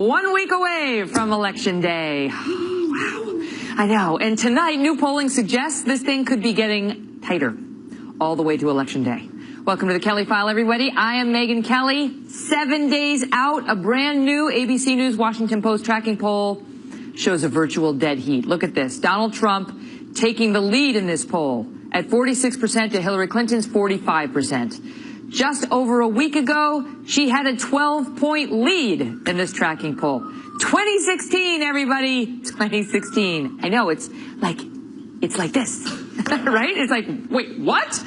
1 week away from Election Day. Wow. I know. And tonight, new polling suggests this thing could be getting tighter all the way to Election Day. Welcome to the Kelly File, everybody. I am Megyn Kelly. 7 days out, a brand new ABC News Washington Post tracking poll shows a virtual dead heat. Look at this. Donald Trump taking the lead in this poll at 46% to Hillary Clinton's 45%. Just over a week ago, she had a 12-point lead in this tracking poll. 2016, everybody. 2016. I know, it's like this, right? It's like, wait, what?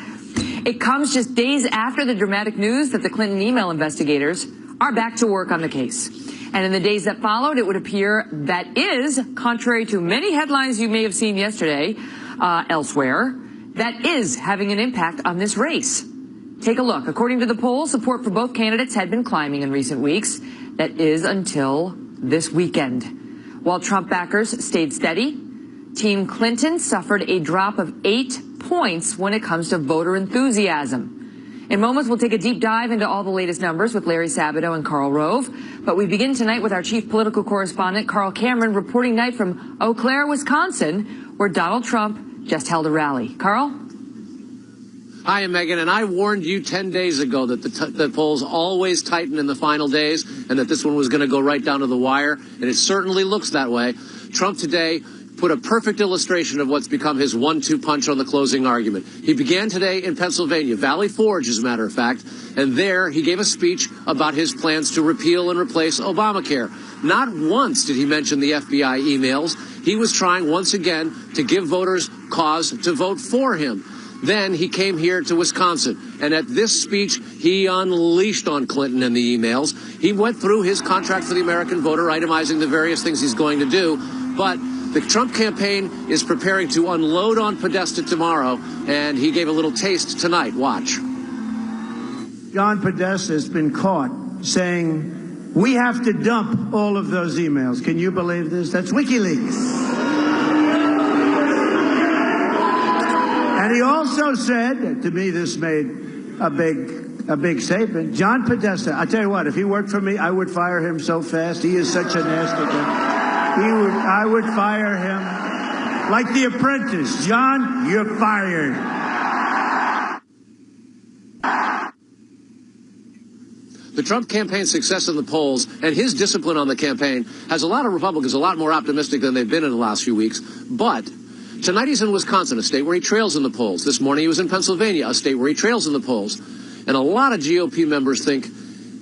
It comes just days after the dramatic news that the Clinton email investigators are back to work on the case. And in the days that followed, it would appear that is, contrary to many headlines you may have seen yesterday elsewhere, that is having an impact on this race. Take a look. According to the poll, support for both candidates had been climbing in recent weeks. That is until this weekend. While Trump backers stayed steady, Team Clinton suffered a drop of 8 points when it comes to voter enthusiasm. In moments, we'll take a deep dive into all the latest numbers with Larry Sabato and Karl Rove. But we begin tonight with our chief political correspondent, Carl Cameron, reporting night from Eau Claire, Wisconsin, where Donald Trump just held a rally. Carl? Hi, I'm Megyn, and I warned you 10 days ago that the polls always tighten in the final days and that this one was going to go right down to the wire, and it certainly looks that way. Trump today put a perfect illustration of what's become his 1-2 punch on the closing argument. He began today in Pennsylvania, Valley Forge, as a matter of fact, and there he gave a speech about his plans to repeal and replace Obamacare. Not once did he mention the FBI emails. He was trying once again to give voters cause to vote for him. Then he came here to Wisconsin, and at this speech, he unleashed on Clinton and the emails. He went through his contract for the American voter, itemizing the various things he's going to do. But the Trump campaign is preparing to unload on Podesta tomorrow, and he gave a little taste tonight. Watch. John Podesta has been caught saying, we have to dump all of those emails. Can you believe this? That's WikiLeaks. And he also said, to me this made a big statement, John Podesta, I tell you what, if he worked for me, I would fire him so fast. He is such a nasty guy. I would fire him like The Apprentice. John, you're fired. The Trump campaign's success in the polls and his discipline on the campaign has a lot of Republicans a lot more optimistic than they've been in the last few weeks. But tonight he's in Wisconsin, a state where he trails in the polls. This morning he was in Pennsylvania, a state where he trails in the polls. And a lot of GOP members think,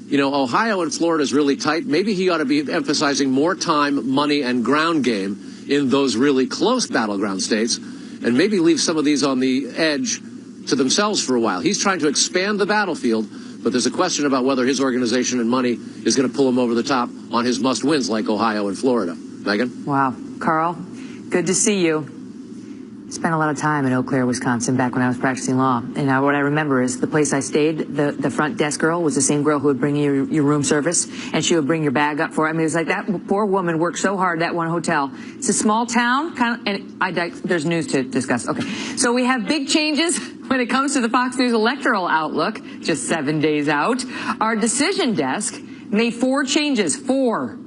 you know, Ohio and Florida is really tight. Maybe he ought to be emphasizing more time, money, and ground game in those really close battleground states, and maybe leave some of these on the edge to themselves for a while. He's trying to expand the battlefield, but there's a question about whether his organization and money is going to pull him over the top on his must-wins like Ohio and Florida. Megyn? Wow. Carl, good to see you. Spent a lot of time in Eau Claire, Wisconsin, back when I was practicing law. And what I remember is the place I stayed, the front desk girl was the same girl who would bring you your room service, and she would bring your bag up for it. I mean, it was like that poor woman worked so hard, that one hotel. It's a small town, there's news to discuss. Okay, so we have big changes when it comes to the Fox News electoral outlook, just 7 days out. Our decision desk made 4 changes, four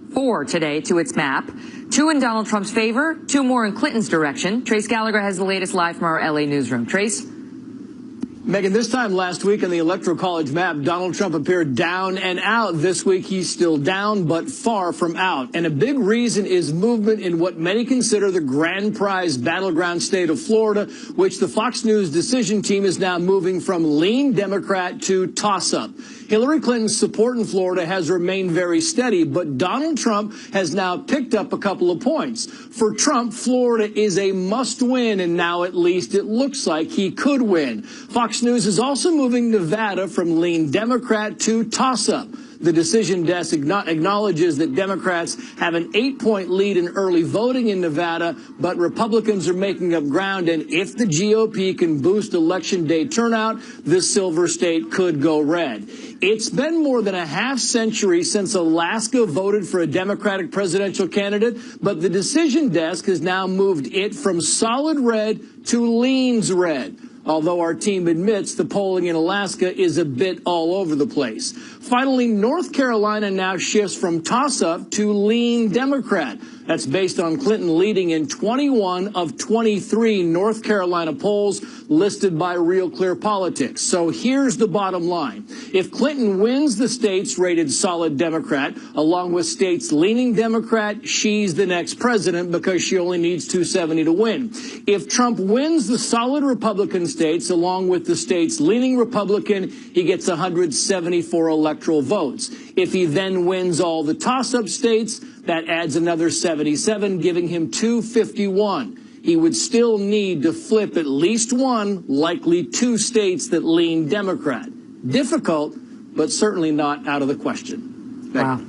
today, to its map. 2 in Donald Trump's favor, 2 more in Clinton's direction. Trace Gallagher has the latest live from our LA newsroom. Trace? Megyn, this time last week on the Electoral College map, Donald Trump appeared down and out. This week, he's still down, but far from out. And a big reason is movement in what many consider the grand prize battleground state of Florida, which the Fox News decision team is now moving from lean Democrat to toss-up. Hillary Clinton's support in Florida has remained very steady, but Donald Trump has now picked up a couple of points. For Trump, Florida is a must-win, and now at least it looks like he could win. Fox News is also moving Nevada from lean Democrat to toss-up. The decision desk acknowledges that Democrats have an 8-point lead in early voting in Nevada, but Republicans are making up ground, and if the GOP can boost Election Day turnout, the Silver State could go red. It's been more than a half-century since Alaska voted for a Democratic presidential candidate, but the decision desk has now moved it from solid red to leans red. Although our team admits the polling in Alaska is a bit all over the place. Finally, North Carolina now shifts from toss-up to lean Democrat. That's based on Clinton leading in 21 of 23 North Carolina polls listed by Real Clear Politics. So here's the bottom line. If Clinton wins the states rated solid Democrat, along with states leaning Democrat, she's the next president because she only needs 270 to win. If Trump wins the solid Republican states, along with the states leaning Republican, he gets 174 electoral votes. If he then wins all the toss-up states, that adds another 77, giving him 251. He would still need to flip at least one, likely two states that lean Democrat. Difficult, but certainly not out of the question. Wow.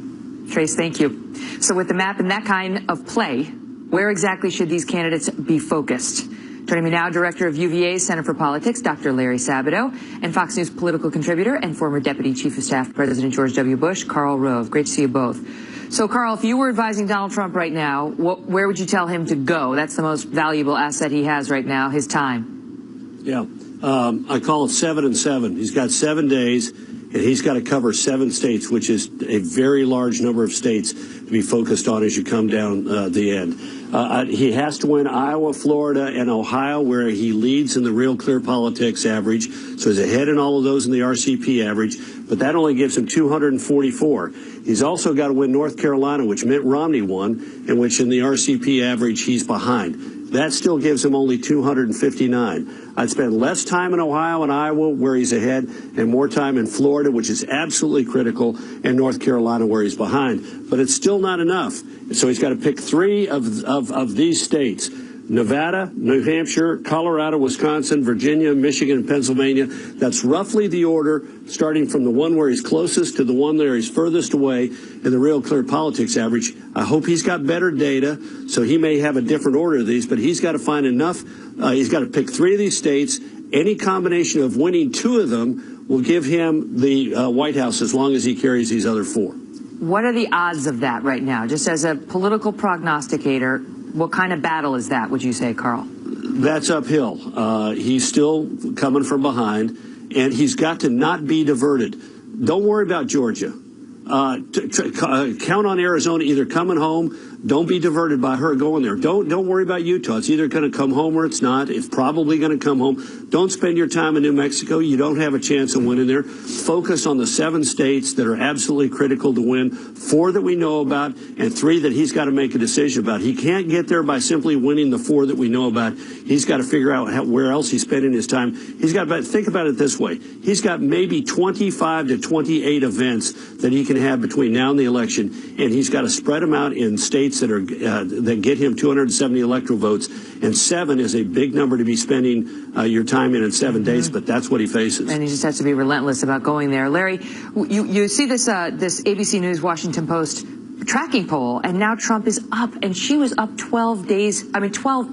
Trace, thank you. So with the map and that kind of play, where exactly should these candidates be focused? Joining me now, Director of UVA's Center for Politics, Dr. Larry Sabato, and Fox News political contributor and former Deputy Chief of Staff to President George W. Bush, Karl Rove. Great to see you both. So, Karl, if you were advising Donald Trump right now, where would you tell him to go? That's the most valuable asset he has right now, his time. Yeah, I call it 7 and 7. He's got 7 days, and he's got to cover 7 states, which is a very large number of states to be focused on as you come down the end. He has to win Iowa, Florida, and Ohio, where he leads in the Real Clear Politics average. So he's ahead in all of those in the RCP average, but that only gives him 244. He's also got to win North Carolina, which Mitt Romney won, and which in the RCP average he's behind. That still gives him only 259. I'd spend less time in Ohio and Iowa, where he's ahead, and more time in Florida, which is absolutely critical, and North Carolina, where he's behind. But it's still not enough. So he's got to pick 3 of these states: Nevada, New Hampshire, Colorado, Wisconsin, Virginia, Michigan, and Pennsylvania. That's roughly the order, starting from the one where he's closest to the one where he's furthest away in the Real Clear Politics average. I hope he's got better data, so he may have a different order of these, but he's got to find enough. He's got to pick 3 of these states. Any combination of winning 2 of them will give him the White House as long as he carries these other 4. What are the odds of that right now? Just as a political prognosticator, what kind of battle is that, would you say, Karl? That's uphill. He's still coming from behind, and he's got to not be diverted. Don't worry about Georgia. Count on Arizona either coming home. Don't be diverted by her going there. Don't worry about Utah. It's either going to come home or it's not. It's probably going to come home. Don't spend your time in New Mexico. You don't have a chance of winning there. Focus on the 7 states that are absolutely critical to win, 4 that we know about, and 3 that he's got to make a decision about. He can't get there by simply winning the 4 that we know about. He's got to figure out where else he's spending his time. He's got to think about it this way. He's got maybe 25 to 28 events that he can have between now and the election, and he's got to spread them out in states that are that get him 270 electoral votes, and 7 is a big number to be spending your time in 7 days, but that's what he faces. And he just has to be relentless about going there. Larry, you see this this ABC News Washington Post tracking poll, and now Trump is up, and she was up 12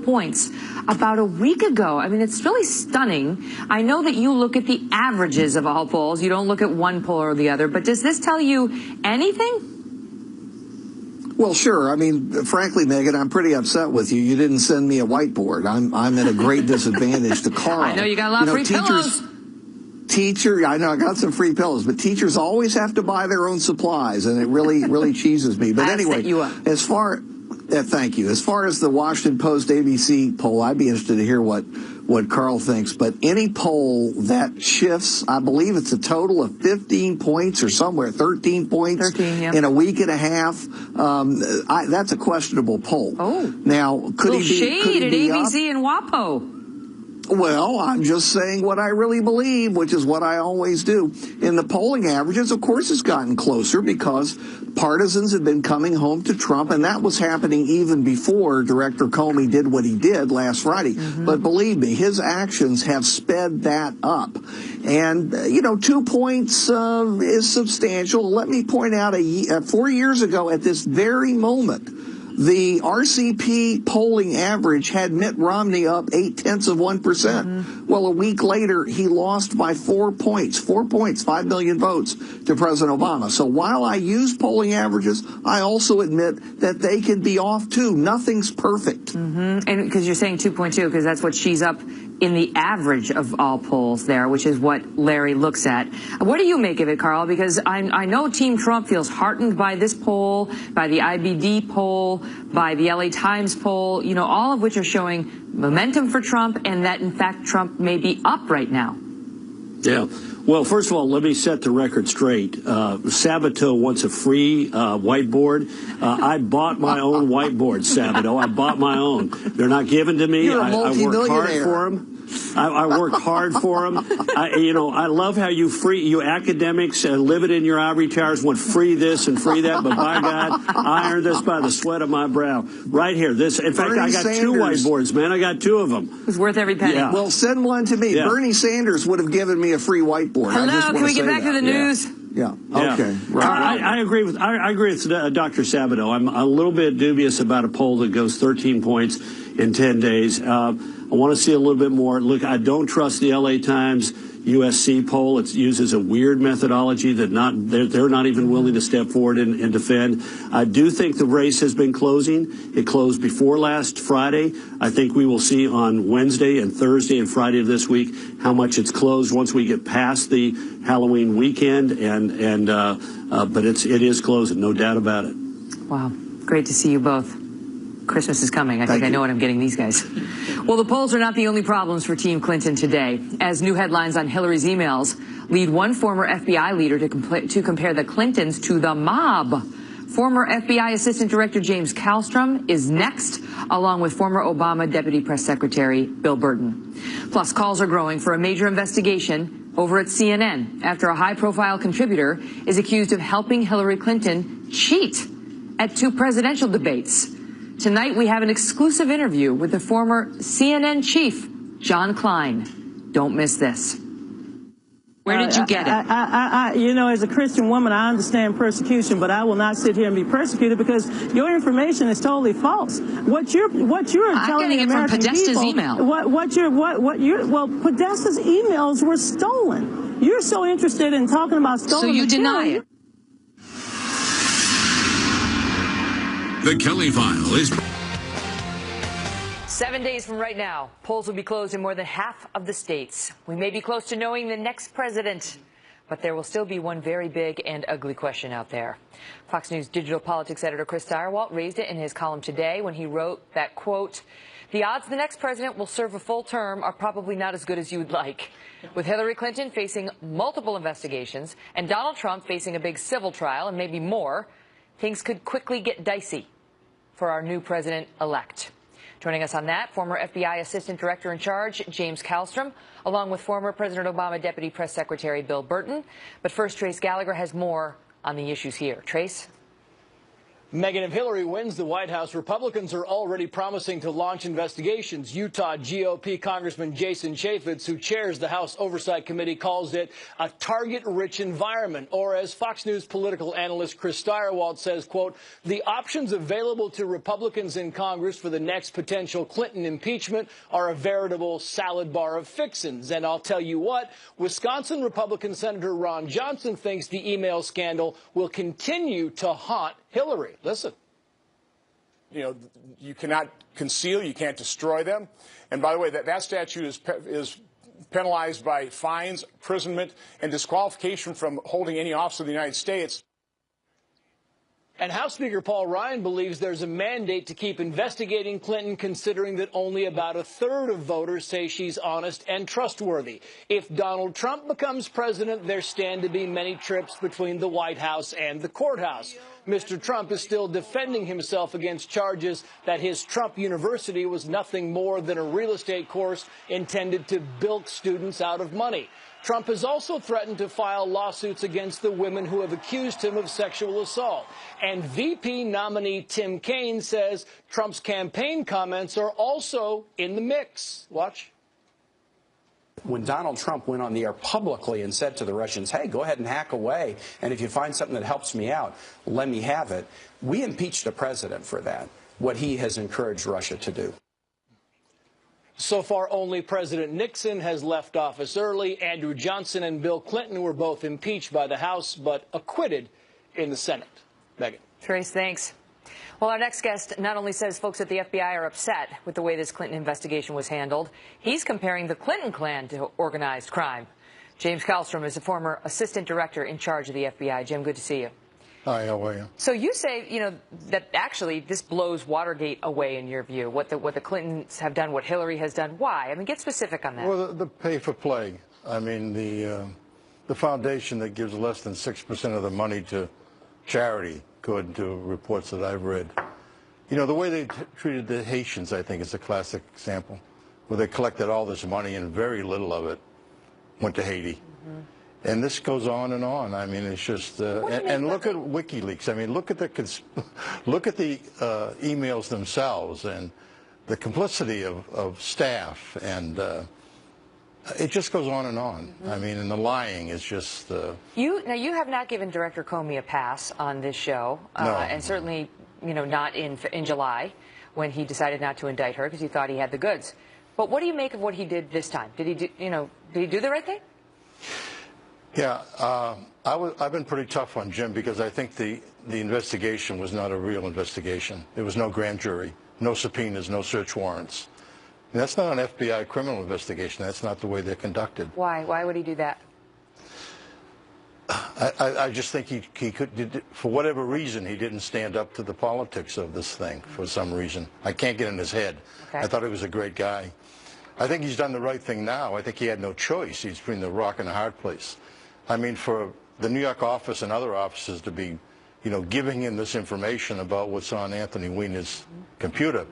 points about a week ago. I mean, it's really stunning. I know that you look at the averages of all polls. You don't look at one poll or the other, but does this tell you anything? Well, sure. I mean, frankly, Megan, I'm pretty upset with you. You didn't send me a whiteboard. I'm at a great disadvantage to Karl. I know you got a lot of free pillows. I know I got some free pillows, but teachers always have to buy their own supplies, and it really cheeses me. But anyway, as far thank you. As far as the Washington Post ABC poll, I'd be interested to hear what Karl thinks. But any poll that shifts, I believe it's a total of 15 points or somewhere 13 points in a week and a half. That's a questionable poll. Oh, now could he be shade at ABC up? and WAPO? Well, I'm just saying what I really believe, which is what I always do. In the polling averages, of course, it's gotten closer because partisans have been coming home to Trump, and that was happening even before Director Comey did what he did last Friday. But believe me, his actions have sped that up. And, 2 points is substantial. Let me point out 4 years ago at this very moment, the RCP polling average had Mitt Romney up 0.8%. Well, a week later, he lost by 4 points, 5 million votes to President Obama. So while I use polling averages, I also admit that they can be off too. Nothing's perfect. And because you're saying 2.2, because that's what she's up in the average of all polls there, which is what Larry looks at. What do you make of it, Carl? Because I know Team Trump feels heartened by this poll, by the IBD poll, by the LA Times poll, you know, all of which are showing momentum for Trump and that, in fact, Trump may be up right now. Yeah. Well, first of all, let me set the record straight. Sabato wants a free whiteboard. I bought my own whiteboard, Sabato. I bought my own. They're not given to me. You're a I worked hard multimillionaire. for them. I worked hard for them. I love how you academics live it in your ivory towers, want free this and free that, but by God, I earned this by the sweat of my brow. Right here. This. In fact, I got two whiteboards, man. I got two of them. It's worth every penny. Yeah. Well, send one to me. Yeah. Bernie Sanders would have given me a free whiteboard. Hello, can we get back to the news? Yeah. Yeah. Okay. Right. I agree with Dr. Sabato. I'm a little bit dubious about a poll that goes 13 points in 10 days. I want to see a little bit more. Look, I don't trust the LA Times USC poll. It uses a weird methodology that they're not even willing to step forward and defend. I do think the race has been closing. It closed before last Friday. I think we will see on Wednesday and Thursday and Friday of this week how much it's closed once we get past the Halloween weekend. But it is closing, no doubt about it. Wow. Great to see you both. Christmas is coming. I think I know what I'm getting these guys. Well, the polls are not the only problems for Team Clinton today, as new headlines on Hillary's emails lead one former FBI leader to compare the Clintons to the mob. Former FBI Assistant Director James Kallstrom is next, along with former Obama Deputy Press Secretary Bill Burton. Plus, calls are growing for a major investigation over at CNN after a high-profile contributor is accused of helping Hillary Clinton cheat at 2 presidential debates. Tonight, we have an exclusive interview with the former CNN chief, John Klein. Don't miss this. Where did you get it? You know, as a Christian woman, I understand persecution, but I will not sit here and be persecuted because your information is totally false. What you're telling the American people. I'm getting it from Podesta's email. Well, Podesta's emails were stolen. You're so interested in talking about stolen material. So you deny it? The Kelly File is 7 days from right now, polls will be closed in more than half of the states. We may be close to knowing the next president, but there will still be one very big and ugly question out there. Fox News digital politics editor Chris Stirewalt raised it in his column today when he wrote that, quote, "The odds the next president will serve a full term are probably not as good as you would like." With Hillary Clinton facing multiple investigations and Donald Trump facing a big civil trial and maybe more, things could quickly get dicey for our new president-elect. Joining us on that, former FBI Assistant Director in Charge, James Kallstrom, along with former President Obama Deputy Press Secretary Bill Burton. But first, Trace Gallagher has more on the issues here. Trace? Megan, if Hillary wins the White House, Republicans are already promising to launch investigations. Utah GOP Congressman Jason Chaffetz, who chairs the House Oversight Committee, calls it a target-rich environment. Or as Fox News political analyst Chris Stirewalt says, quote, "The options available to Republicans in Congress for the next potential Clinton impeachment are a veritable salad bar of fixins." And I'll tell you what, Wisconsin Republican Senator Ron Johnson thinks the email scandal will continue to haunt Hillary. Listen. You know, you cannot conceal, you can't destroy them. And by the way, that statute is penalized by fines, imprisonment, and disqualification from holding any office of the United States. And House Speaker Paul Ryan believes there's a mandate to keep investigating Clinton, considering that only about 1/3 of voters say she's honest and trustworthy. If Donald Trump becomes president, there stand to be many trips between the White House and the courthouse. Mr. Trump is still defending himself against charges that his Trump University was nothing more than a real estate course intended to bilk students out of money. Trump has also threatened to file lawsuits against the women who have accused him of sexual assault. And VP nominee Tim Kaine says Trump's campaign comments are also in the mix. Watch. When Donald Trump went on the air publicly and said to the Russians, hey, go ahead and hack away, and if you find something that helps me out, let me have it, we impeached the president for that, what he has encouraged Russia to do. So far, only President Nixon has left office early. Andrew Johnson and Bill Clinton were both impeached by the House, but acquitted in the Senate. Megan. Trace, thanks. Well, our next guest not only says folks at the FBI are upset with the way this Clinton investigation was handled, he's comparing the Clinton clan to organized crime. James Kallstrom is a former assistant director in charge of the FBI. Jim, good to see you. Hi, how are you? So you say, that actually this blows Watergate away in your view, what the Clintons have done, what Hillary has done. Why? I mean, get specific on that. Well, the pay for play. I mean, the foundation that gives less than 6% of the money to charity, according to reports that I've read. The way they treated the Haitians, I think, is a classic example, where they collected all this money and very little of it went to Haiti. Mm-hmm. And this goes on and on. I mean, it's just and look at WikiLeaks. I mean, look at the emails themselves and the complicity of staff, and it just goes on and on. Mm-hmm. I mean, and the lying is just. You have not given Director Comey a pass on this show, no. And certainly not in July when he decided not to indict her because he thought he had the goods. But what do you make of what he did this time? Did he do the right thing? Yeah, I've been pretty tough on Jim because I think the investigation was not a real investigation. There was no grand jury, no subpoenas, no search warrants. And that's not an FBI criminal investigation. That's not the way they're conducted. Why? Why would he do that? I just think he could, for whatever reason, he didn't stand up to the politics of this thing for some reason. I can't get in his head. Okay. I thought he was a great guy. I think he's done the right thing now. I think he had no choice. He's between the rock and a hard place. I mean, for the New York office and other offices to be, giving him this information about what's on Anthony Weiner's computer,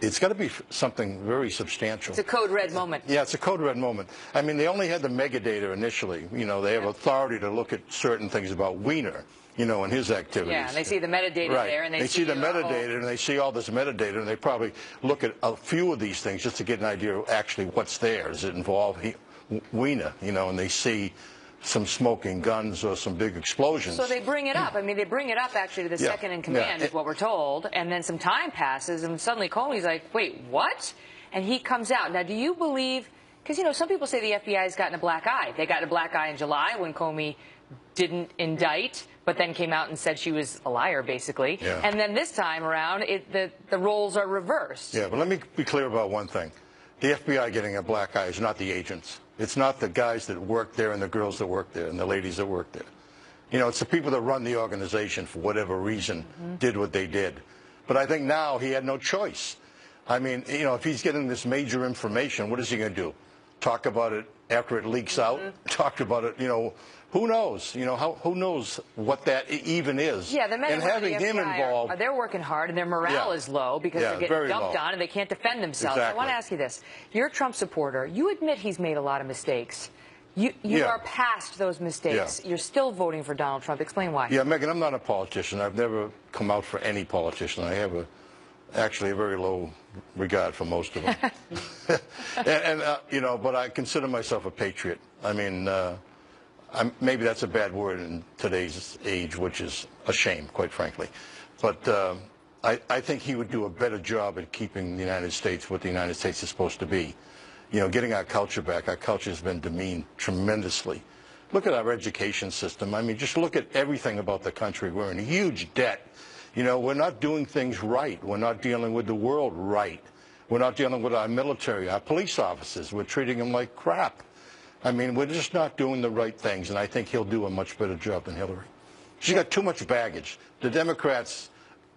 it's got to be something very substantial. It's a code red moment. Yeah, it's a code red moment. I mean, they only had the metadata initially. They have authority to look at certain things about Weiner, and his activities. Yeah, and they see the metadata there, and they see the metadata, and they see all this metadata, and they probably look at a few of these things just to get an idea of actually what's there. Does it involve Weiner? And they see some smoking guns or some big explosions. So they bring it up. I mean, they bring it up actually to the second in command is what we're told. And then some time passes and suddenly Comey's like, wait, what? And he comes out. Now, do you believe, because, some people say the FBI has gotten a black eye. They got a black eye in July when Comey didn't indict, but then came out and said she was a liar, basically. Yeah. And then this time around, the roles are reversed. Yeah, but let me be clear about one thing. The FBI getting a black eye is not the agents. It's not the guys that work there and the girls that work there and the ladies that work there. It's the people that run the organization for whatever reason did what they did. But I think now he had no choice. I mean, if he's getting this major information, what is he going to do? Talk about it after it leaks out? Talk about it, who knows? Who knows what that even is? Yeah, the men and having him involved, they're working hard, and their morale is low because they're getting dumped on and they can't defend themselves. Exactly. I want to ask you this: you're a Trump supporter. You admit he's made a lot of mistakes. You are past those mistakes. Yeah. You're still voting for Donald Trump. Explain why. Yeah, Megyn, I'm not a politician. I've never come out for any politician. I have actually a very low regard for most of them. But I consider myself a patriot. I mean. Maybe that's a bad word in today's age, which is a shame, quite frankly. But I think he would do a better job at keeping the United States what the United States is supposed to be. Getting our culture back. Our culture has been demeaned tremendously. Look at our education system. I mean, just look at everything about the country. We're in huge debt. We're not doing things right. We're not dealing with the world right. We're not dealing with our military, our police officers. We're treating them like crap. I mean, we're just not doing the right things, and I think he'll do a much better job than Hillary. She's got too much baggage. The Democrats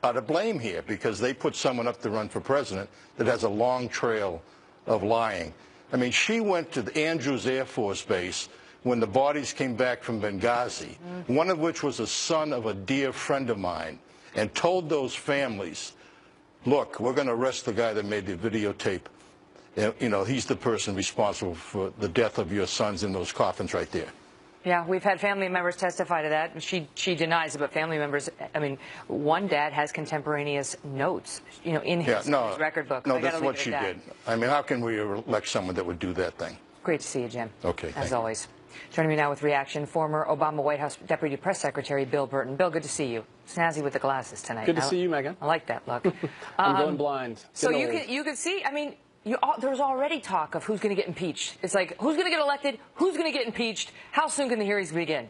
are to blame here because they put someone up to run for president that has a long trail of lying. I mean, she went to the Andrews Air Force Base when the bodies came back from Benghazi, one of which was a son of a dear friend of mine, and told those families, look, we're going to arrest the guy that made the videotape. He's the person responsible for the death of your sons in those coffins right there. Yeah, we've had family members testify to that. She denies it, but family members, I mean, one dad has contemporaneous notes, in his record book. No, that's what she did. I mean, how can we elect someone that would do that thing? Great to see you, Jim. Okay. As always. Joining me now with reaction, former Obama White House Deputy Press Secretary Bill Burton. Bill, good to see you. Snazzy with the glasses tonight. Good to see you, Megyn. I like that look. I'm going blind. So you can see, I mean, there's already talk of who's going to get impeached. It's like, who's going to get elected? Who's going to get impeached? How soon can the hearings begin?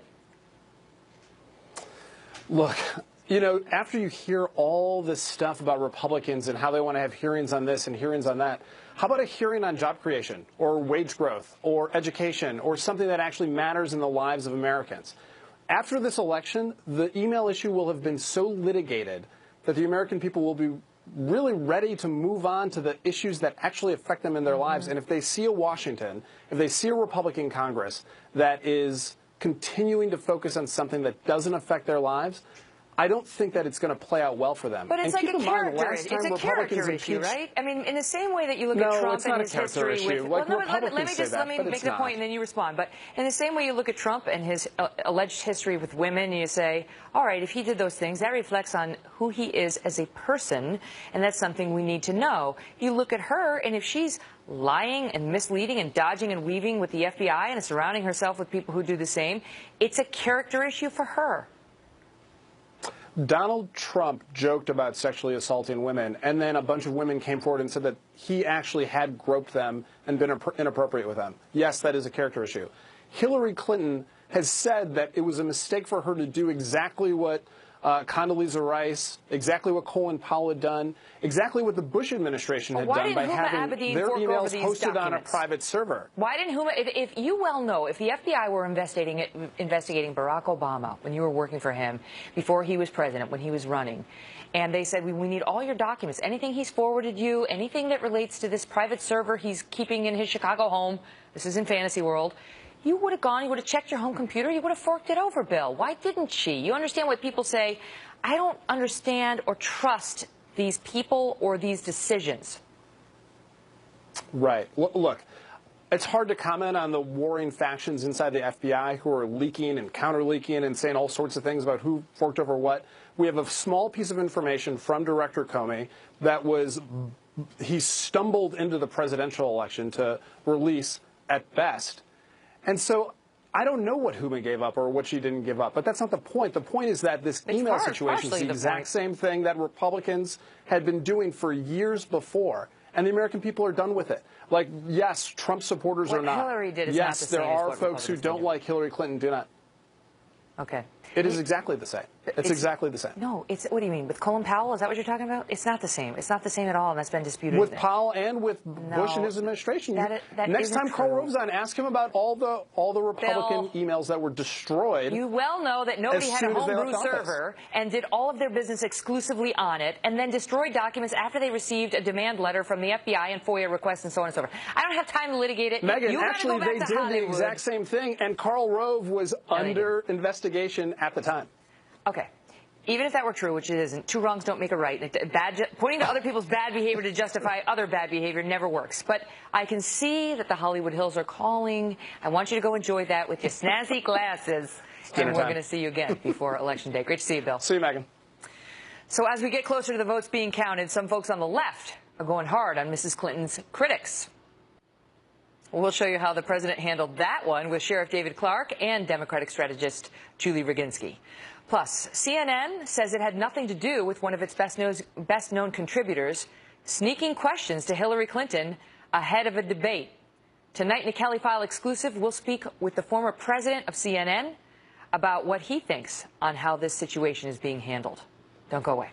Look, You know, after you hear all this stuff about Republicans and how they want to have hearings on this and hearings on that, how about a hearing on job creation or wage growth or education or something that actually matters in the lives of Americans? After this election, the email issue will have been so litigated that the American people will be really ready to move on to the issues that actually affect them in their lives. And if they see a Washington, if they see a Republican Congress that is continuing to focus on something that doesn't affect their lives, I don't think that it's going to play out well for them. But it's and like a character, it's a character issue, right? I mean, in the same way that you look at Trump and his history with, well, no, let me make the point and then you respond. But in the same way you look at Trump and his alleged history with women, and you say, all right, if he did those things, that reflects on who he is as a person, and that's something we need to know. You look at her, and if she's lying and misleading and dodging and weaving with the FBI and surrounding herself with people who do the same, it's a character issue for her. Donald Trump joked about sexually assaulting women, and then a bunch of women came forward and said that he actually had groped them and been inappropriate with them. Yes, that is a character issue. Hillary Clinton has said that it was a mistake for her to do exactly what Condoleezza Rice, exactly what Colin Powell had done, exactly what the Bush administration had done by having their emails hosted on a private server. Why didn't Huma, if you well know, if the FBI were investigating Barack Obama when you were working for him, before he was president, when he was running, and they said, we need all your documents, anything he's forwarded you, anything that relates to this private server he's keeping in his Chicago home, this is in fantasy world, you would have gone, you would have checked your home computer, you would have forked it over, Bill. Why didn't she? You understand what people say, I don't understand or trust these people or these decisions. Right. Look, it's hard to comment on the warring factions inside the FBI who are leaking and counter-leaking and saying all sorts of things about who forked over what. We have a small piece of information from Director Comey that he stumbled into the presidential election to release at best. And so I don't know what Huma gave up or what she didn't give up, but that's not the point. The point is that this email situation is the exact same thing that Republicans had been doing for years before, and the American people are done with it. Like, yes, Trump supporters are not. What Hillary did is not the same. Yes, there are folks who don't like Hillary Clinton, do not. Okay. It is exactly the same. It's exactly the same. No, what do you mean? With Colin Powell? Is that what you're talking about? It's not the same. It's not the same at all, and that's been disputed. With Powell and with Bush and his administration. Next time Carl Rove's on, ask him about all the Republican emails that were destroyed. You well know that nobody had a homebrew server and did all of their business exclusively on it, and then destroyed documents after they received a demand letter from the FBI and FOIA requests and so on and so forth. I don't have time to litigate it. Megan, actually, they did the exact same thing, and Karl Rove was under investigation at the time. Okay. Even if that were true, which it isn't, two wrongs don't make a right. Pointing to other people's bad behavior to justify other bad behavior never works. But I can see that the Hollywood Hills are calling. I want you to go enjoy that with your snazzy glasses. And we're going to see you again before Election Day. Great to see you, Bill. See you, Megan. So as we get closer to the votes being counted, some folks on the left are going hard on Mrs. Clinton's critics. We'll show you how the president handled that one with Sheriff David Clark and Democratic strategist Julie Roginski. Plus, CNN says it had nothing to do with one of its best-known contributors sneaking questions to Hillary Clinton ahead of a debate. Tonight in the Kelly File exclusive, we'll speak with the former president of CNN about what he thinks on how this situation is being handled. Don't go away.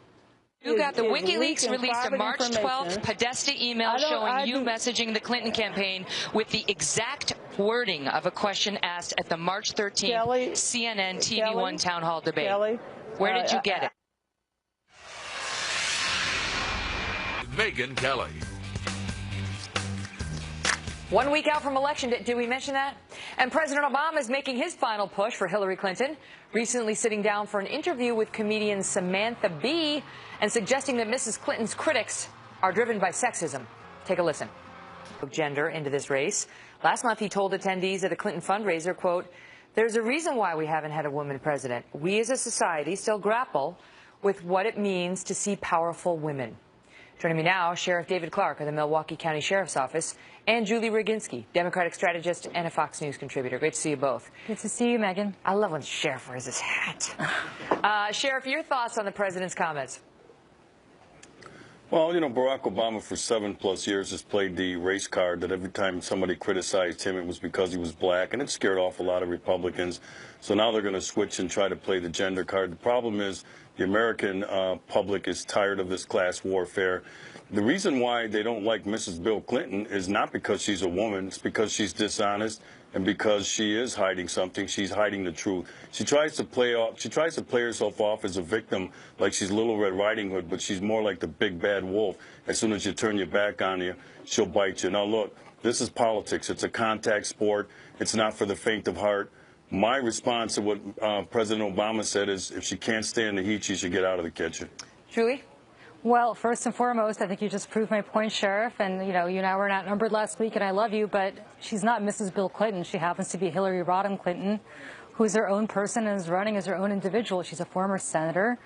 You got the WikiLeaks released a March 12th Podesta email showing you messaging the Clinton campaign with the exact wording of a question asked at the March 13th CNN TV1 town hall debate. Where did you get it? Megyn Kelly. 1 week out from election day, did we mention that? And President Obama is making his final push for Hillary Clinton, recently sitting down for an interview with comedian Samantha Bee and suggesting that Mrs. Clinton's critics are driven by sexism. Take a listen. Gender into this race. Last month he told attendees at a Clinton fundraiser, quote, "There's a reason why we haven't had a woman president. We as a society still grapple with what it means to see powerful women." Joining me now, Sheriff David Clark of the Milwaukee County Sheriff's Office and Julie Roginski, Democratic strategist and a Fox News contributor. Great to see you both. Good to see you, Megan. I love when Sheriff wears his hat. Sheriff, your thoughts on the president's comments? Well, you know, Barack Obama for 7+ years has played the race card that every time somebody criticized him, it was because he was black, and it scared off a lot of Republicans. So now they're going to switch and try to play the gender card. The problem is The American public is tired of this class warfare. The reason why they don't like Mrs. Bill Clinton is not because she's a woman. It's because she's dishonest and because she is hiding something. She's hiding the truth. She tries to play herself off as a victim, like she's Little Red Riding Hood, but she's more like the big bad wolf. As soon as you turn your back on you, she'll bite you. Now, look, this is politics. It's a contact sport. It's not for the faint of heart. My response to what President Obama said is if she can't stand the heat, she should get out of the kitchen. Julie? Well, first and foremost, I think you just proved my point, Sheriff. And, you and I were outnumbered last week, and I love you, but she's not Mrs. Bill Clinton. She happens to be Hillary Rodham Clinton, who's her own person and is running as her own individual. She's a former senator.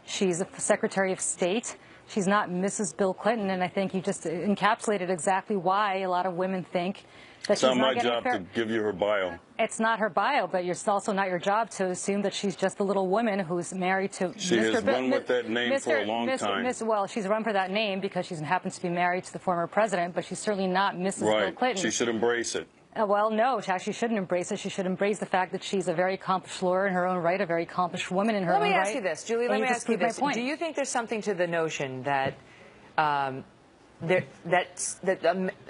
She's a Secretary of State. She's not Mrs. Bill Clinton, and I think you just encapsulated exactly why a lot of women think that it's not my job to give you her bio. It's not her bio, but it's also not your job to assume that she's just a little woman who's married to She Mr. has run with that name for a long time. Well, she's run for that name because she happens to be married to the former president, but she's certainly not Mrs. Bill Clinton. She should embrace it. Well, no, she actually shouldn't embrace it. She should embrace the fact that she's a very accomplished lawyer in her own right, a very accomplished woman in her own right. Let me ask you this, Julie. Let me ask you this. Do you think there's something to the notion that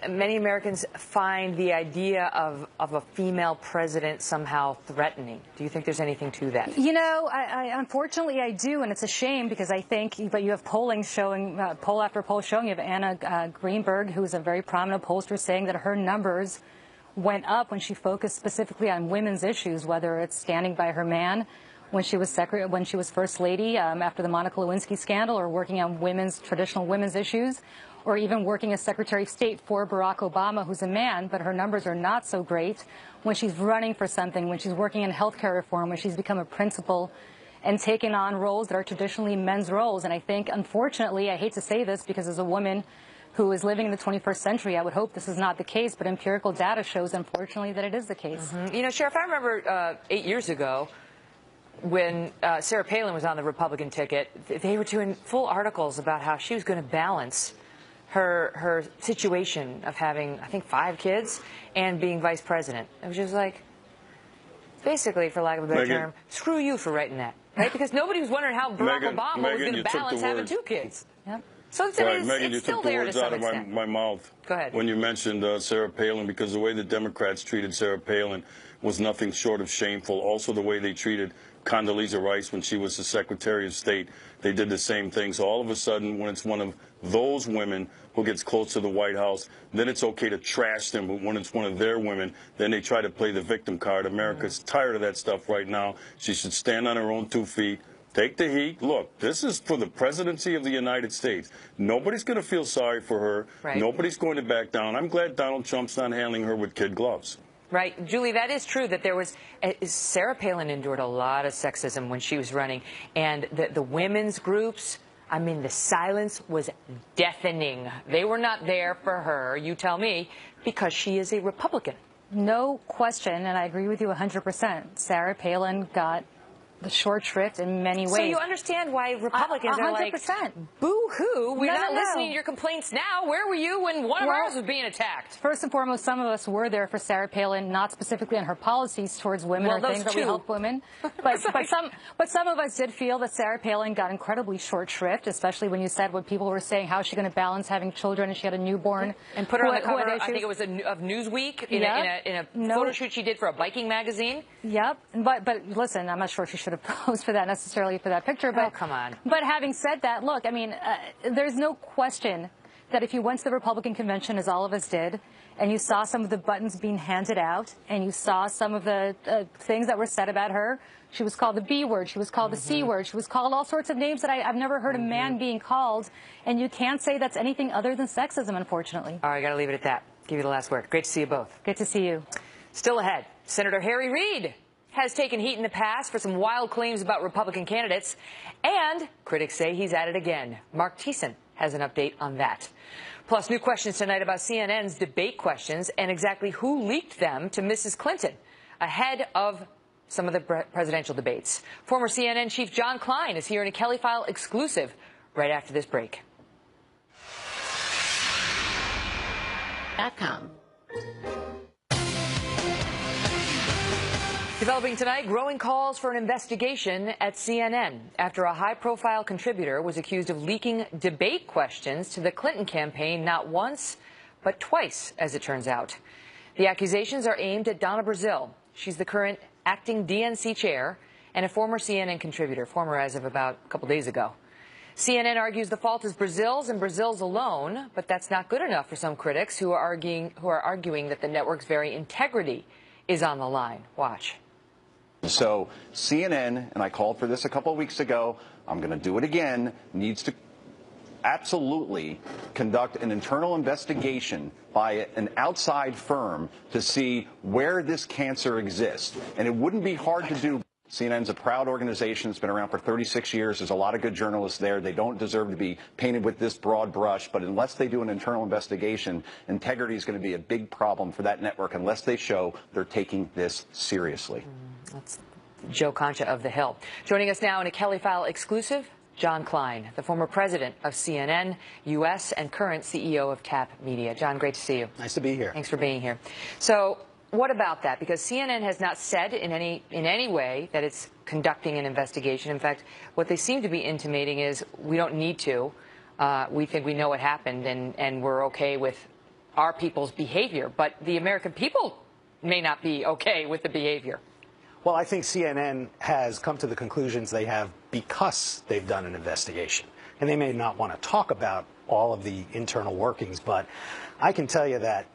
many Americans find the idea of a female president somehow threatening? Do you think there's anything to that? Unfortunately, I do, and it's a shame because I think, but you have polling showing, poll after poll showing, you have Anna Greenberg, who's a very prominent pollster, saying that her numbers went up when she focused specifically on women's issues, whether it's standing by her man when she was First Lady after the Monica Lewinsky scandal, or working on traditional women's issues, or even working as Secretary of State for Barack Obama, who's a man, but her numbers are not so great when she's running for something, when she's working in health care reform, when she's become a principal and taken on roles that are traditionally men's roles. And I think, unfortunately, I hate to say this because as a woman who is living in the 21st century, I would hope this is not the case, but empirical data shows, unfortunately, that it is the case. Mm-hmm. Sheriff, I remember 8 years ago, when Sarah Palin was on the Republican ticket, they were doing full articles about how she was going to balance her situation of having, I think, 5 kids and being vice president. It was just like, basically, for lack of a better term, screw you for writing that, right? Because nobody was wondering how Barack Obama was going to balance having 2 kids. Yep. So it's, Megan, you still took the there words to out some of extent. my mouth. Go ahead. When you mentioned Sarah Palin, because the way the Democrats treated Sarah Palin was nothing short of shameful. Also, the way they treated Condoleezza Rice when she was the Secretary of State, they did the same thing. So all of a sudden, when it's one of those women who gets close to the White House, then it's okay to trash them. But when it's one of their women, then they try to play the victim card. America's tired of that stuff right now. She should stand on her own 2 feet. Take the heat. Look, this is for the presidency of the United States. Nobody's going to feel sorry for her. Right. Nobody's going to back down. I'm glad Donald Trump's not handling her with kid gloves. Right. Julie, that is true that there was Sarah Palin endured a lot of sexism when she was running. And the women's groups, I mean, the silence was deafening. They were not there for her, you tell me, because she is a Republican. No question, and I agree with you 100%. Sarah Palin got the short shrift in many ways. So you understand why Republicans are like, boo-hoo, we're not listening to your complaints now. Where were you when one of ours was being attacked? First and foremost, some of us were there for Sarah Palin, not specifically on her policies towards women or things that we help women. But some of us did feel that Sarah Palin got incredibly short shrift, especially when you said what people were saying, how is she going to balance having children and she had a newborn. And put her on the cover, I think it was of Newsweek, in a photo shoot she did for a biking magazine. Yep. But listen, I'm not sure she should have posed for that necessarily for that picture. But, come on. But having said that, look, I mean, there's no question that if you went to the Republican convention, as all of us did, and you saw some of the buttons being handed out, and you saw some of the things that were said about her, she was called the B word, she was called the C word, she was called all sorts of names that I've never heard a man being called, and you can't say that's anything other than sexism, unfortunately. All right, I got to leave it at that. Give you the last word. Great to see you both. Good to see you. Still ahead, Senator Harry Reid has taken heat in the past for some wild claims about Republican candidates, and critics say he's at it again. Mark Thiessen has an update on that. Plus, new questions tonight about CNN's debate questions and exactly who leaked them to Mrs. Clinton ahead of some of the presidential debates. Former CNN chief John Klein is here in a Kelly File exclusive right after this break. Developing tonight, growing calls for an investigation at CNN after a high-profile contributor was accused of leaking debate questions to the Clinton campaign not once, but twice, as it turns out. The accusations are aimed at Donna Brazile. She's the current acting DNC chair and a former CNN contributor, former as of about a couple days ago. CNN argues the fault is Brazile's and Brazile's alone, but that's not good enough for some critics who are arguing that the network's very integrity is on the line. Watch. So CNN, and I called for this a couple of weeks ago, I'm going to do it again, needs to absolutely conduct an internal investigation by an outside firm to see where this cancer exists. And it wouldn't be hard to do. CNN's a proud organization. It's been around for 36 years. There's a lot of good journalists there. They don't deserve to be painted with this broad brush. But unless they do an internal investigation, integrity is going to be a big problem for that network unless they show they're taking this seriously. That's Joe Concha of The Hill. Joining us now in a Kelly File exclusive, John Klein, the former president of CNN U.S. and current CEO of TAP Media. John, great to see you. Nice to be here. Thanks for being here. So what about that? Because CNN has not said in any way that it's conducting an investigation. In fact, what they seem to be intimating is we don't need to. We think we know what happened and we're okay with our people's behavior. But the American people may not be okay with the behavior. Well, I think CNN has come to the conclusions they have because they've done an investigation. And they may not want to talk about all of the internal workings, but I can tell you that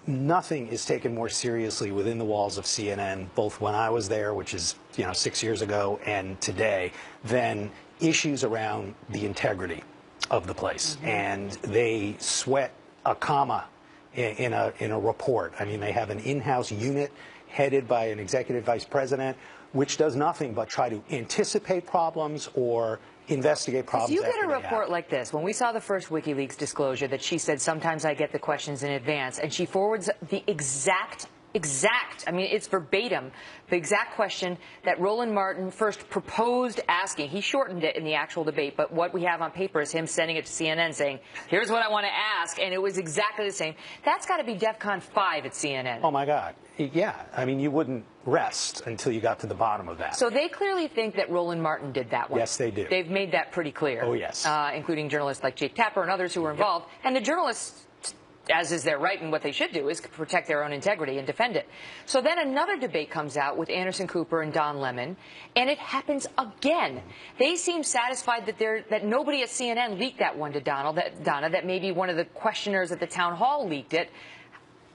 nothing is taken more seriously within the walls of CNN, both when I was there, which is 6 years ago, and today, than issues around the integrity of the place. And they sweat a comma in a report. I mean, they have an in-house unit headed by an executive vice president, which does nothing but try to anticipate problems or investigate problems. You get a report like this. When we saw the first WikiLeaks disclosure that she said, sometimes I get the questions in advance, and she forwards the exact, I mean, it's verbatim, the exact question that Roland Martin first proposed asking. He shortened it in the actual debate, but what we have on paper is him sending it to CNN saying, here's what I want to ask, and it was exactly the same. That's got to be DEFCON 5 at CNN. Oh, my God. Yeah. I mean, you wouldn't rest until you got to the bottom of that. So they clearly think that Roland Martin did that one. Yes, they do. They've made that pretty clear. Oh, yes. Including journalists like Jake Tapper and others who were involved. Yep. And the journalists, as is their right and what they should do, is protect their own integrity and defend it. So then another debate comes out with Anderson Cooper and Don Lemon, and it happens again. They seem satisfied that nobody at CNN leaked that one to Donna, that maybe one of the questioners at the town hall leaked it.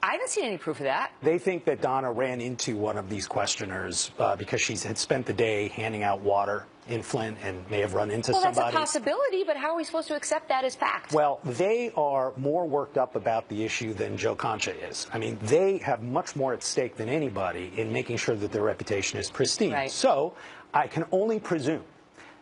I haven't seen any proof of that. They think that Donna ran into one of these questioners because she had spent the day handing out water in Flint and may have run into somebody. Well, that's a possibility, but how are we supposed to accept that as fact? Well, they are more worked up about the issue than Joe Concha is. I mean, they have much more at stake than anybody in making sure that their reputation is pristine. Right. So I can only presume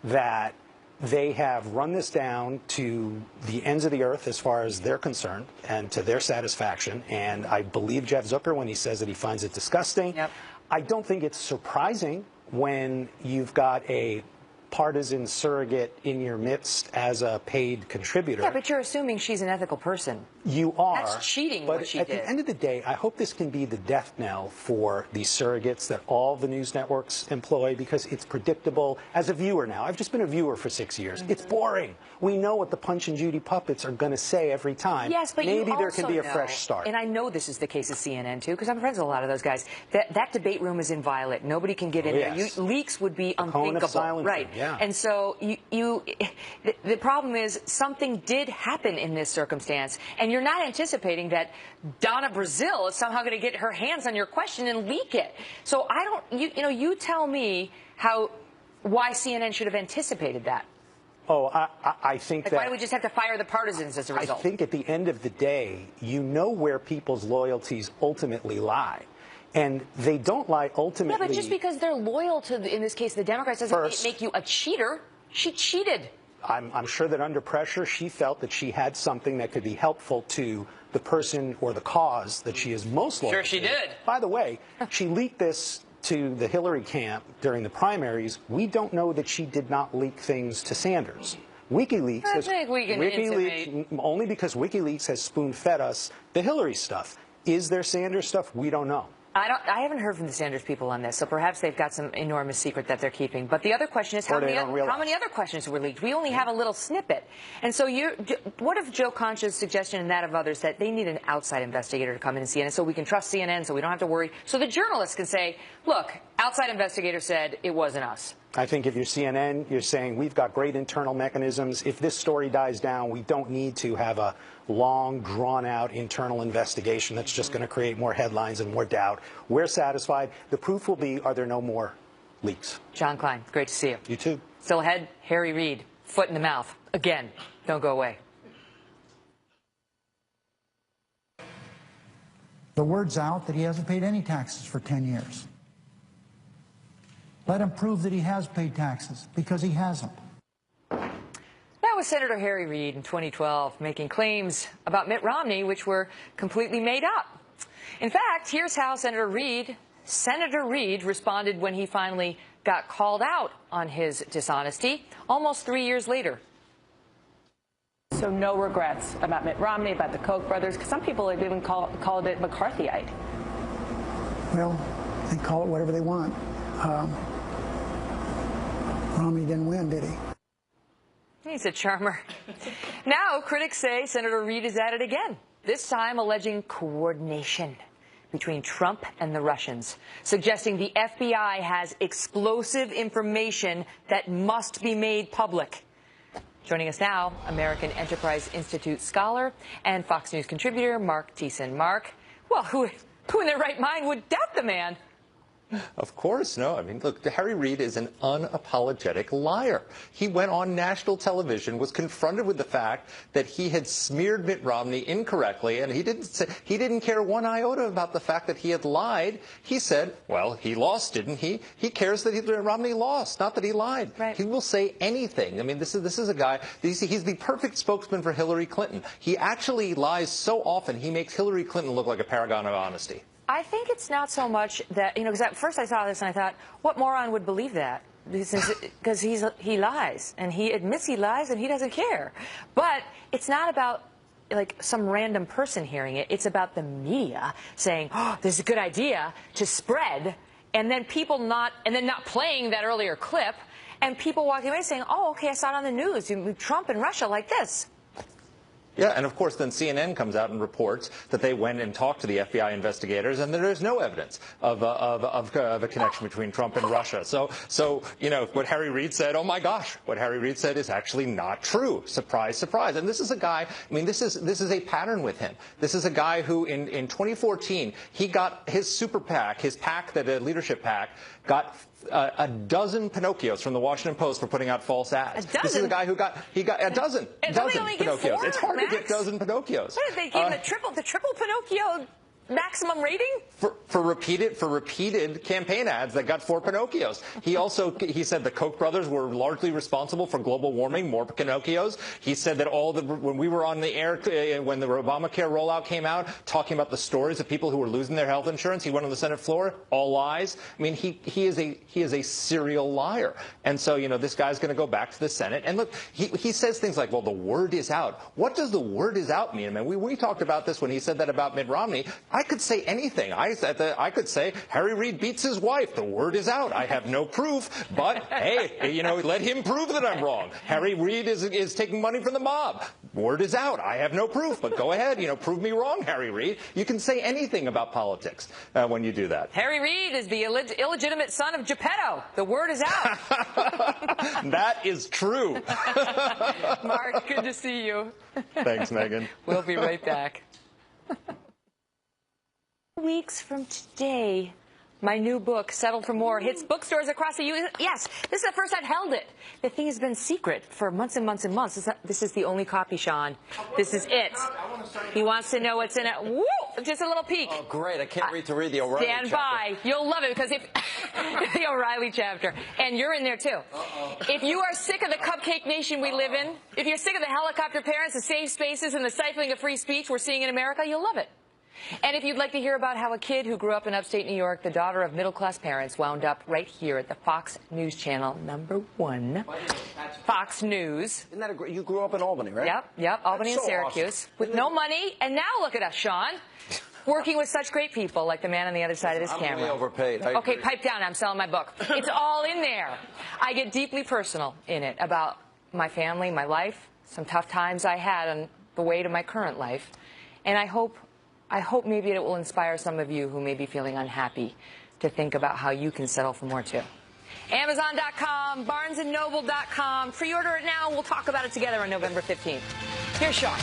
that they have run this down to the ends of the earth as far as they're concerned and to their satisfaction. And I believe Jeff Zucker when he says that he finds it disgusting. Yep. I don't think it's surprising when you've got a partisan surrogate in your midst as a paid contributor. Yeah, but you're assuming she's an ethical person. You are. That's cheating but what she at did. the end of the day, I hope this can be the death knell for these surrogates that all the news networks employ because it's predictable. As a viewer now, I've just been a viewer for 6 years. It's boring. We know what the Punch and Judy puppets are going to say every time. Yes, but maybe you there can be a also fresh know, start. And I know this is the case at CNN too, because I'm friends with a lot of those guys. That debate room is inviolate. Nobody can get in there. Leaks would be unthinkable, right? Yeah. And so the problem is something did happen in this circumstance, and you're not anticipating that Donna Brazile is somehow going to get her hands on your question and leak it. So I don't. You tell me why CNN should have anticipated that. Oh, I think that... Why do we just have to fire the partisans as a result? I think at the end of the day, you know where people's loyalties ultimately lie. And they don't lie ultimately... Yeah, but just because they're loyal to, in this case, the Democrats doesn't make you a cheater. She cheated. I'm sure that under pressure, she felt that she had something that could be helpful to the person or the cause that she is most loyal to. Sure she did. By the way, she leaked this to the Hillary camp during the primaries. We don't know that she did not leak things to Sanders. WikiLeaks I think we can intimate. Only because WikiLeaks has spoon-fed us the Hillary stuff. Is there Sanders stuff? We don't know. I haven't heard from the Sanders people on this, so perhaps they've got some enormous secret that they're keeping. But the other question is, how many other questions were leaked? We only have a little snippet. And so what if Joe Concha's suggestion and that of others that they need an outside investigator to come in and CNN so we can trust CNN, so we don't have to worry, so the journalists can say, look, outside investigator said it wasn't us. I think if you're CNN, you're saying we've got great internal mechanisms. If this story dies down, we don't need to have a long, drawn-out internal investigation that's just going to create more headlines and more doubt. We're satisfied. The proof will be, are there no more leaks? John Klein, great to see you. You too. Still ahead, Harry Reid, foot in the mouth. Again, don't go away. The word's out that he hasn't paid any taxes for 10 years. Let him prove that he has paid taxes, because he hasn't. That was Senator Harry Reid in 2012 making claims about Mitt Romney which were completely made up. In fact, here's how Senator Reid responded when he finally got called out on his dishonesty almost 3 years later. So no regrets about Mitt Romney, about the Koch brothers, because some people have even called it McCarthyite. Well, they call it whatever they want. Romney didn't win, did he? He's a charmer. Now, critics say Senator Reid is at it again, this time alleging coordination between Trump and the Russians, suggesting the FBI has explosive information that must be made public. Joining us now, American Enterprise Institute scholar and Fox News contributor Mark Thiessen. Mark, well, who in their right mind would doubt the man? Of course, no. I mean, look, Harry Reid is an unapologetic liar. He went on national television, was confronted with the fact that he had smeared Mitt Romney incorrectly, and he didn't care one iota about the fact that he had lied. He said, well, he lost, didn't he? He cares that Romney lost, not that he lied. Right. He will say anything. I mean, this is a guy, he's the perfect spokesman for Hillary Clinton. He actually lies so often, he makes Hillary Clinton look like a paragon of honesty. I think it's not so much that, because at first I saw this and I thought, what moron would believe that? Because he lies, and he admits he lies, and he doesn't care. But it's not about like some random person hearing it. It's about the media saying, oh, this is a good idea to spread, and then people not playing that earlier clip, and people walking away saying, oh, okay, I saw it on the news. Trump and Russia like this. Yeah, and of course then CNN comes out and reports that they went and talked to the FBI investigators and that there's no evidence of a connection between Trump and Russia. So what Harry Reid said, oh my gosh, what Harry Reid said is actually not true. Surprise, surprise. And this is a guy, I mean, this is a pattern with him. This is a guy who in 2014, he got his super PAC, his PAC, that leadership PAC, got a dozen Pinocchios from the Washington Post for putting out false ads. This is a guy who got a dozen Pinocchios. It's hard to get dozen Pinocchios. What did they give him the triple Pinocchio maximum rating? For repeated campaign ads that got 4 Pinocchios. He said the Koch brothers were largely responsible for global warming, more Pinocchios. He said that when we were on the air, when the Obamacare rollout came out, talking about the stories of people who were losing their health insurance, he went on the Senate floor, all lies. I mean, he is a serial liar. And so, this guy's going to go back to the Senate. And look, he says things like, well, the word is out. What does the word is out mean? I mean, we talked about this when he said that about Mitt Romney. I could say anything. I could say Harry Reid beats his wife. The word is out. I have no proof, but hey, let him prove that I'm wrong. Harry Reid is taking money from the mob. Word is out. I have no proof, but go ahead. Prove me wrong, Harry Reid. You can say anything about politics when you do that. Harry Reid is the illegitimate son of Geppetto. The word is out. That is true. Mark, good to see you. Thanks, Megan. We'll be right back. Weeks from today, my new book, Settle for More, hits bookstores across the U.S. Yes, this is the first I've held it. The thing has been secret for months and months and months. This is the only copy, Sean. This is it. He wants to know what's in it. Woo! Just a little peek. Oh, great. I can't wait to read the O'Reilly chapter. Stand by. You'll love it, because the O'Reilly chapter. And you're in there, too. If you are sick of the cupcake nation we live in, if you're sick of the helicopter parents, the safe spaces, and the stifling of free speech we're seeing in America, you'll love it. And if you'd like to hear about how a kid who grew up in upstate New York, the daughter of middle-class parents, wound up right here at the Fox News Channel, #1, Fox News. Isn't that you grew up in Albany, right? Yep, Albany and so Syracuse, awesome. with no money. And now look at us, Sean. working with such great people like the man on the other side of this camera. I'm way overpaid. Okay, pipe down. I'm selling my book. It's all in there. I get deeply personal in it about my family, my life, some tough times I had on the way to my current life. And I hope maybe it will inspire some of you who may be feeling unhappy to think about how you can settle for more too. Amazon.com, BarnesandNoble.com. Pre-order it now. We'll talk about it together on November 15th. Here's Sean.